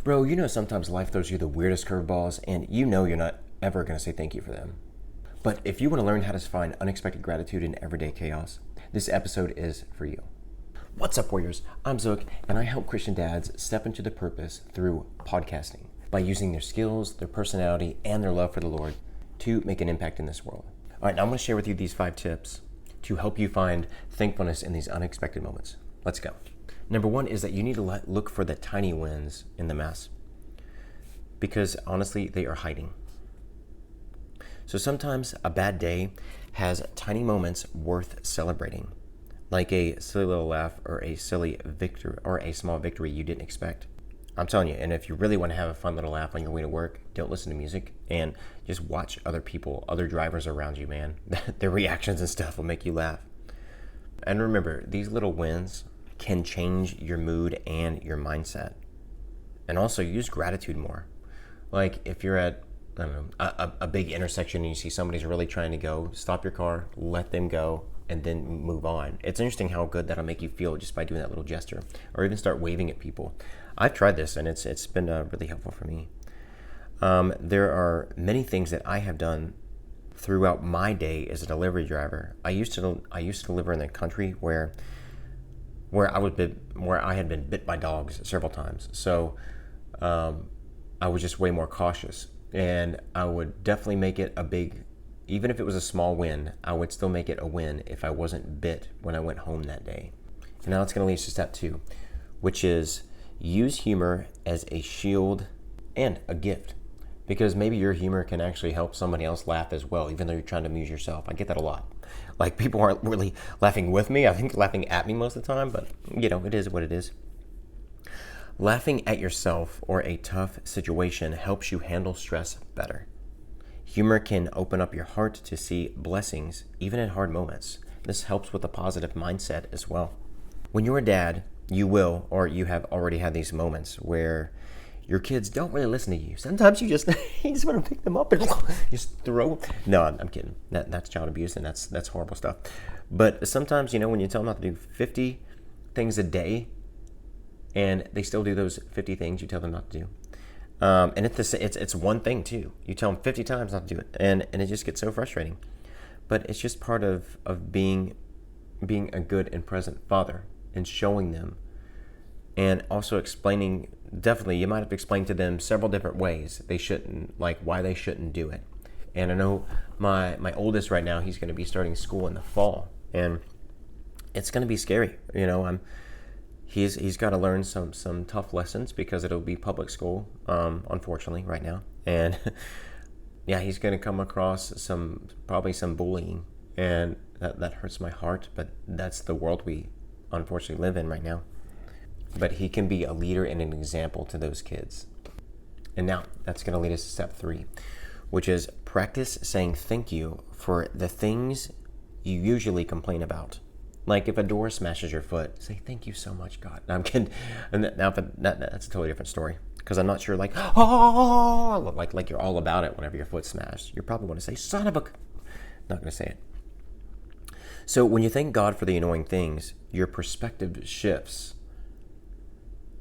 Bro, sometimes life throws you the weirdest curveballs, and you're not ever going to say thank you for them. But if you want to learn how to find unexpected gratitude in everyday chaos, this episode is for you. What's up, warriors? I'm Zook, and I help Christian dads step into their purpose through podcasting by using their skills, their personality, and their love for the Lord to make an impact in this world. All right, now I'm going to share with you these 5 tips to help you find thankfulness in these unexpected moments. Let's go. Number 1 is that you need to look for the tiny wins in the mess, because honestly, they are hiding. So sometimes a bad day has tiny moments worth celebrating, like a silly little laugh or a silly victory or a small victory you didn't expect. I'm telling you, and if you really want to have a fun little laugh on your way to work, don't listen to music and just watch other people, other drivers around you, man. Their reactions and stuff will make you laugh. And remember, these little wins can change your mood and your mindset. And also use gratitude more. Like if you're at, I don't know, a big intersection and you see somebody's really trying to go, stop your car, let them go, and then move on. It's interesting how good that'll make you feel just by doing that little gesture, or even start waving at people. I've tried this and it's been really helpful for me. There are many things that I have done throughout my day as a delivery driver. I used to live in the country where I had been bit by dogs several times. So I was just way more cautious, and I would definitely make it a big, even if it was a small win, I would still make it a win if I wasn't bit when I went home that day. And now it's going to lead us to step 2, which is use humor as a shield and a gift, because maybe your humor can actually help somebody else laugh as well, even though you're trying to amuse yourself. I get that a lot. Like, people aren't really laughing with me. I think laughing at me most of the time, but it is what it is. Laughing at yourself or a tough situation helps you handle stress better. Humor can open up your heart to see blessings, even in hard moments. This helps with a positive mindset as well. When you're a dad, you will, or you have already had these moments where your kids don't really listen to you. Sometimes you just want to pick them up and just throw. No, I'm kidding. That's child abuse, and that's horrible stuff. But sometimes, when you tell them not to do 50 things a day, and they still do those 50 things you tell them not to do. And it's one thing too. You tell them 50 times not to do it, and it just gets so frustrating. But it's just part of being a good and present father, and showing them, and also explaining. Definitely, you might have explained to them several different ways why they shouldn't do it. And I know my oldest right now, he's going to be starting school in the fall, and it's going to be scary. He's got to learn some tough lessons because it'll be public school, unfortunately, right now. And yeah, he's going to come across probably some bullying, and that hurts my heart. But that's the world we unfortunately live in right now. But he can be a leader and an example to those kids. And now that's going to lead us to step 3, which is practice saying thank you for the things you usually complain about. Like if a door smashes your foot, say thank you so much, God. No, I'm kidding. And that's a totally different story, because I'm not sure like you're all about it whenever your foot's smashed. You're probably going to say son of a. Not going to say it. So when you thank God for the annoying things, your perspective shifts.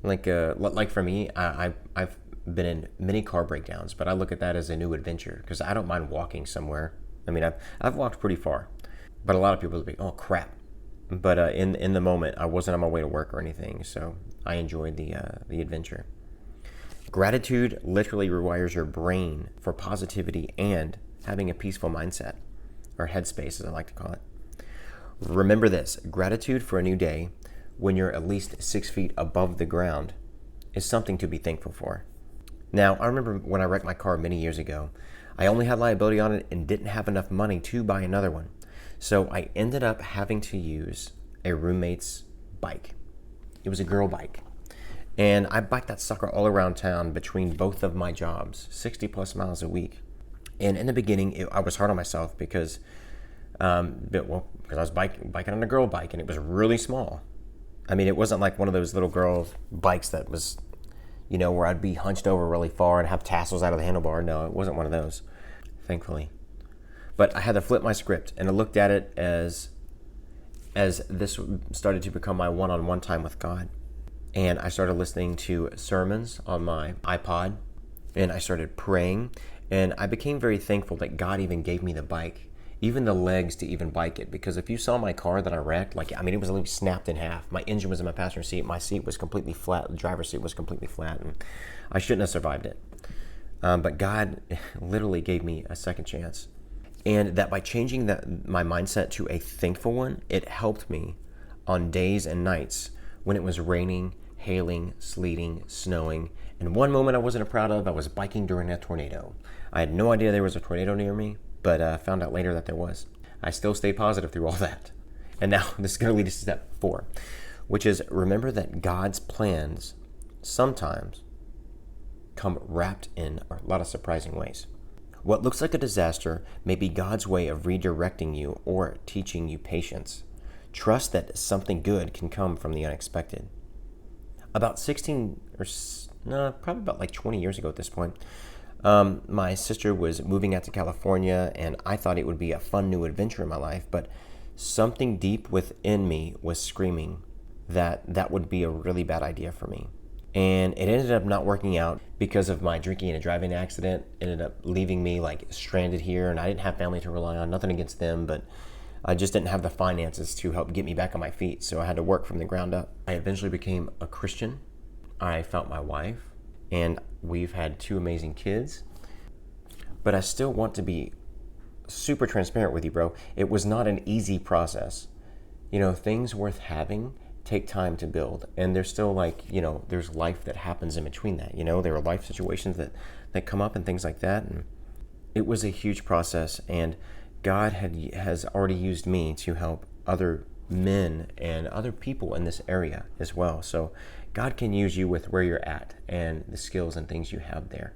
Like for me, I've been in many car breakdowns, but I look at that as a new adventure, because I don't mind walking somewhere. I mean, I've walked pretty far, but a lot of people will be, oh crap. But in the moment, I wasn't on my way to work or anything, so I enjoyed the adventure. Gratitude literally rewires your brain for positivity and having a peaceful mindset, or headspace as I like to call it. Remember this: gratitude for a new day, when you're at least 6 feet above the ground, is something to be thankful for. Now, I remember when I wrecked my car many years ago, I only had liability on it and didn't have enough money to buy another one. So I ended up having to use a roommate's bike. It was a girl bike. And I biked that sucker all around town between both of my jobs, 60 plus miles a week. And in the beginning, I was hard on myself because I was biking on a girl bike, and it was really small. I mean, it wasn't like one of those little girl bikes that was, where I'd be hunched over really far and have tassels out of the handlebar. No, it wasn't one of those, thankfully. But I had to flip my script, and I looked at it as this started to become my one-on-one time with God. and I started listening to sermons on my iPod, and I started praying, and I became very thankful that God even gave me the bike, even the legs to even bike it. Because if you saw my car that I wrecked, it was literally snapped in half. My engine was in my passenger seat. My seat was completely flat. The driver's seat was completely flat, and I shouldn't have survived it. But God literally gave me a second chance. And that by changing my mindset to a thankful one, it helped me on days and nights when it was raining, hailing, sleeting, snowing. And one moment I wasn't proud of, I was biking during a tornado. I had no idea there was a tornado near me, but found out later that there was. I still stayed positive through all that. And now this is going to lead us to step 4, which is remember that God's plans sometimes come wrapped in a lot of surprising ways. What looks like a disaster may be God's way of redirecting you or teaching you patience. Trust that something good can come from the unexpected. About 16 or no, probably about like 20 years ago at this point, my sister was moving out to California, and I thought it would be a fun new adventure in my life, but something deep within me was screaming that that would be a really bad idea for me. And it ended up not working out because of my drinking and a driving accident. It ended up leaving me like stranded here, and I didn't have family to rely on, nothing against them, but I just didn't have the finances to help get me back on my feet, so I had to work from the ground up. I eventually became a Christian. I found my wife, and we've had 2 amazing kids. But I still want to be super transparent with you, bro. It was not an easy process. Things worth having take time to build, and there's still there's life that happens in between that. There are life situations that come up and things like that, and it was a huge process, and God has already used me to help other men and other people in this area as well. So God can use you with where you're at and the skills and things you have there.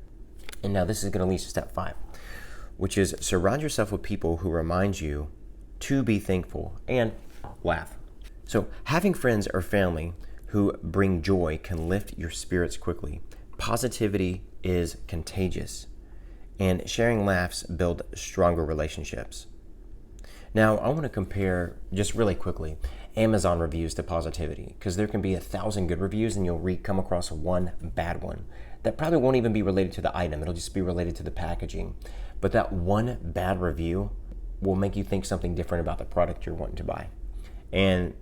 And now this is going to lead to step 5, which is surround yourself with people who remind you to be thankful and laugh. So having friends or family who bring joy can lift your spirits quickly. Positivity is contagious, and sharing laughs build stronger relationships. Now, I want to compare, just really quickly, Amazon reviews to positivity, because there can be 1,000 good reviews and you'll come across one bad one that probably won't even be related to the item. It'll just be related to the packaging. But that one bad review will make you think something different about the product you're wanting to buy. And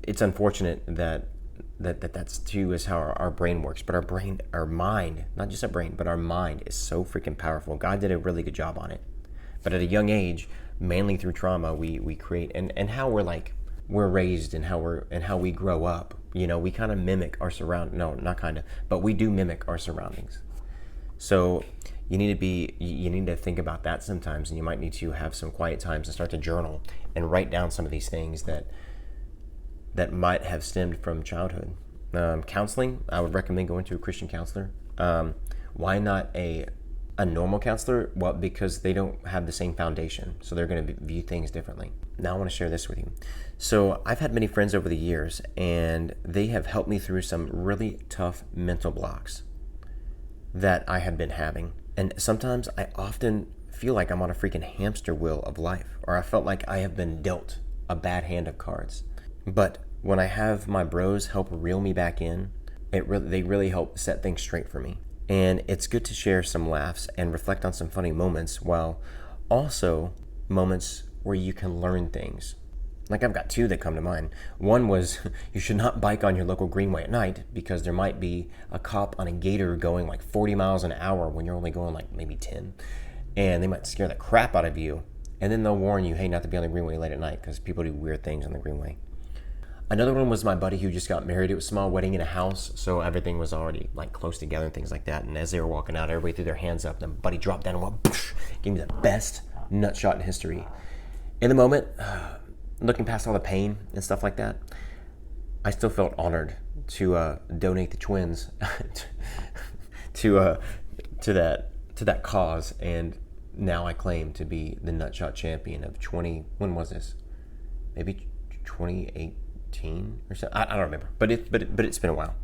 it's unfortunate that's too is how our brain works. But our mind, not just our brain, but our mind is so freaking powerful. God did a really good job on it. But at a young age, mainly through trauma, we create and how we're raised and how we grow up. We kind of mimic our but we do mimic our surroundings. So you need to think about that sometimes, and you might need to have some quiet times and start to journal and write down some of these things that might have stemmed from childhood. Counseling, I would recommend going to a Christian counselor. Why not a normal counselor? Well, because they don't have the same foundation, so they're going to view things differently. Now I want to share this with you. So I've had many friends over the years, and they have helped me through some really tough mental blocks that I have been having. And sometimes I often feel like I'm on a freaking hamster wheel of life, or I felt like I have been dealt a bad hand of cards. But when I have my bros help reel me back in, they really help set things straight for me. And it's good to share some laughs and reflect on some funny moments, while also moments where you can learn things. Like I've got 2 that come to mind. One was you should not bike on your local greenway at night because there might be a cop on a gator going like 40 miles an hour when you're only going like maybe 10. And they might scare the crap out of you. And then they'll warn you, hey, not to be on the greenway late at night because people do weird things on the greenway. Another one was my buddy who just got married. It was a small wedding in a house, so everything was already like close together and things like that. And as they were walking out, everybody threw their hands up. And buddy dropped down and went, poosh, gave me the best nut shot in history. In the moment, looking past all the pain and stuff like that, I still felt honored to donate the twins to that cause. And now I claim to be the nutshot champion of when was this? Maybe 2018 or so. I don't remember, but it's been a while.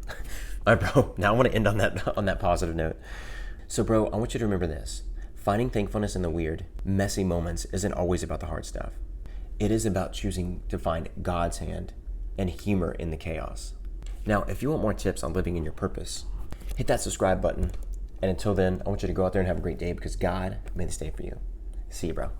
All right, bro. Now I want to end on that positive note. So, bro, I want you to remember this: finding thankfulness in the weird, messy moments isn't always about the hard stuff. It is about choosing to find God's hand and humor in the chaos. Now, if you want more tips on living in your purpose, hit that subscribe button. And until then, I want you to go out there and have a great day, because God made this day for you. See you, bro.